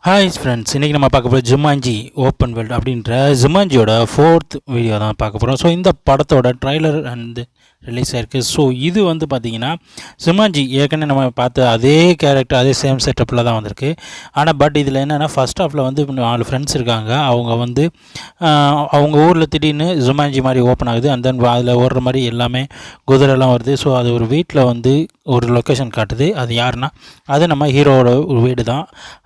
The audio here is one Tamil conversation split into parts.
ஹாய் ஃப்ரெண்ட்ஸ், இன்றைக்கி நம்ம பார்க்க போகிற ஜுமான்ஜி ஓப்பன் வேர்ல்டு அப்படின்ற ஜுமான்ஜியோட 4th வீடியோ தான் பார்க்க போகிறோம். ஸோ இந்த படத்தோட ட்ரைலர் ரிலீஸ் ஆயிருக்கு. ஸோ இது வந்து பார்த்திங்கன்னா ஜுமான்ஜி ஏற்கனவே நம்ம பார்த்த அதே கேரக்டர் அதே சேம் செட்டப்பில் தான் வந்திருக்கு. ஆனால் பட் இதில் என்னென்னா ஃபஸ்ட் ஹாஃபில் வந்து 4 ஃப்ரெண்ட்ஸ் இருக்காங்க. அவங்க வந்து அவங்க ஊரில் திடீர்னு ஜுமான்ஜி மாதிரி ஓப்பன் ஆகுது. அண்ட் தென் அதில் ஓடுற மாதிரி எல்லாமே குதிரைலாம் வருது. ஸோ அது ஒரு வீட்டில் வந்து ஒரு லொக்கேஷன் காட்டுது. அது யாருன்னா அது நம்ம ஹீரோவோட ஒரு வீடு தான்.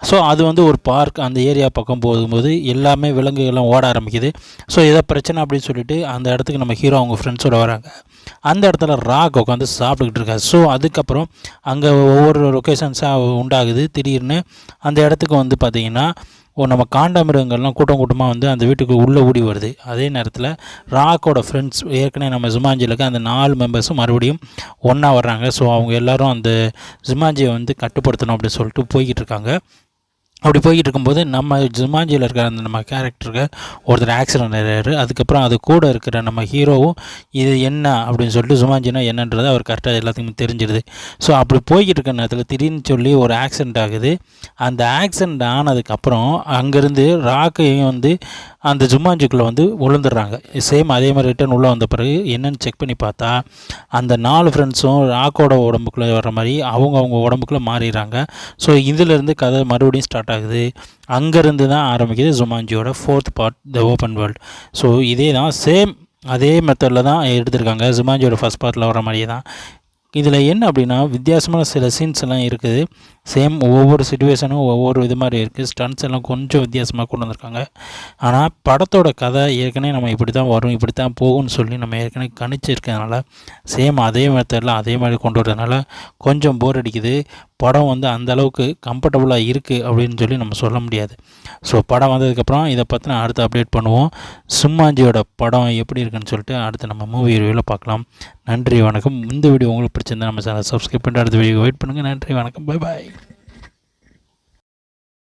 ஸோ அது வந்து ஒரு பார்க், அந்த ஏரியா பக்கம் போகும்போது எல்லாமே விலங்குகள்லாம் ஓட ஆரம்பிக்குது. ஸோ ஏதோ பிரச்சனை அப்படின்னு சொல்லிட்டு அந்த இடத்துக்கு நம்ம ஹீரோ அவங்க ஃப்ரெண்ட்ஸோட வராங்க. அந்த இடத்துல ராக் உட்காந்து சாப்பிட்டுக்கிட்டு இருக்காரு. ஸோ அதுக்கப்புறம் அங்கே ஒவ்வொரு லொக்கேஷன்ஸாக உண்டாகுது. திடீர்னு அந்த இடத்துக்கு வந்து பார்த்திங்கன்னா நம்ம காண்டாமிருகங்கள்லாம் கூட்டம் கூட்டமாக வந்து அந்த வீட்டுக்கு உள்ளே ஓடி வருது. அதே நேரத்தில் ராக்கோட ஃப்ரெண்ட்ஸ் ஏற்கனவே நம்ம ஜுமான்ஜியில் இருக்க அந்த 4 மெம்பர்ஸும் மறுபடியும் ஒன்றா வர்றாங்க. ஸோ அவங்க எல்லோரும் அந்த ஜுமான்ஜியை வந்து கட்டுப்படுத்தணும் அப்படின்னு சொல்லிட்டு போய்கிட்டு இருக்காங்க. அப்படி போய்கிட்டு இருக்கும்போது நம்ம ஜுமான்ஜியில் இருக்கிற அந்த நம்ம கேரக்டருக்கு ஒருத்தர் ஆக்சிடென்ட் ஆகிறாரு. அதுக்கப்புறம் அது கூட இருக்கிற நம்ம ஹீரோவும் இது என்ன அப்படின்னு சொல்லிட்டு ஜுமான்ஜினா என்னன்றது அவர் கரெக்டாக எல்லாத்துக்குமே தெரிஞ்சிடுது. ஸோ அப்படி போய்கிட்டு இருக்கிற நேரத்தில் திடீர்னு சொல்லி ஒரு ஆக்சிடென்ட் ஆகுது. அந்த ஆக்சிடென்ட் ஆனதுக்கப்புறம் அங்கேருந்து ராக்கையும் வந்து அந்த ஜுமான்ஜிக்குள்ளே வந்து விழுந்துடுறாங்க. சேம் அதே மாதிரி ரிட்டர்ன் உள்ளே வந்த பிறகு என்னென்னு செக் பண்ணி பார்த்தா அந்த 4 ஃப்ரெண்ட்ஸும் ராக்கோட உடம்புக்குள்ளே வர்ற மாதிரி அவங்க உடம்புக்குள்ளே மாறிடுறாங்க. ஸோ இதிலேருந்து கதை மறுபடியும் ஸ்டார்ட் ஆகுது. அங்கேருந்து தான் ஆரம்பிக்குது ஜுமான்ஜியோட 4th part the open world. So இதே தான் சேம் அதே மெத்தடில் தான் எடுத்திருக்காங்க. ஜுமான்ஜியோட ஃபஸ்ட் பார்ட்டில் வர மாதிரியே தான். இதில் என்ன அப்படின்னா வித்தியாசமான சில சீன்ஸ் எல்லாம் இருக்குது. சேம் ஒவ்வொரு சிச்சுவேஷனும் ஒவ்வொரு இது மாதிரி இருக்குது. ஸ்டன்ட்ஸ் எல்லாம் கொஞ்சம் வித்தியாசமாக கொண்டு வந்திருக்காங்க. ஆனால் படத்தோட கதை ஏற்கனவே நம்ம இப்படி தான் வரும், இப்படி தான் போகும்னு சொல்லி நம்ம ஏற்கனவே கணிச்சிருக்கிறதுனால சேம் அதே மெத்தடில் அதே மாதிரி கொண்டு வரதுனால கொஞ்சம் போர் அடிக்குது. படம் வந்து அந்தளவுக்கு கம்ஃபர்டபுளாக இருக்குது அப்படின்னு சொல்லி நம்ம சொல்ல முடியாது. ஸோ படம் வந்ததுக்கப்புறம் இதை பற்றி நான் அடுத்து அப்டேட் பண்ணுவோம். ஜுமான்ஜியோட படம் எப்படி இருக்குன்னு சொல்லிட்டு அடுத்து நம்ம மூவி ரிவ்யூவில் பார்க்கலாம். நன்றி, வணக்கம். இந்த வீடியோ உங்களுக்கு பிடிச்சிருந்தா நம்ம சேனல் சப்ஸ்கிரைப் பண்ணிட்டு அடுத்த வீடியோ வெயிட் பண்ணுங்கள். நன்றி, வணக்கம், பை பாய்.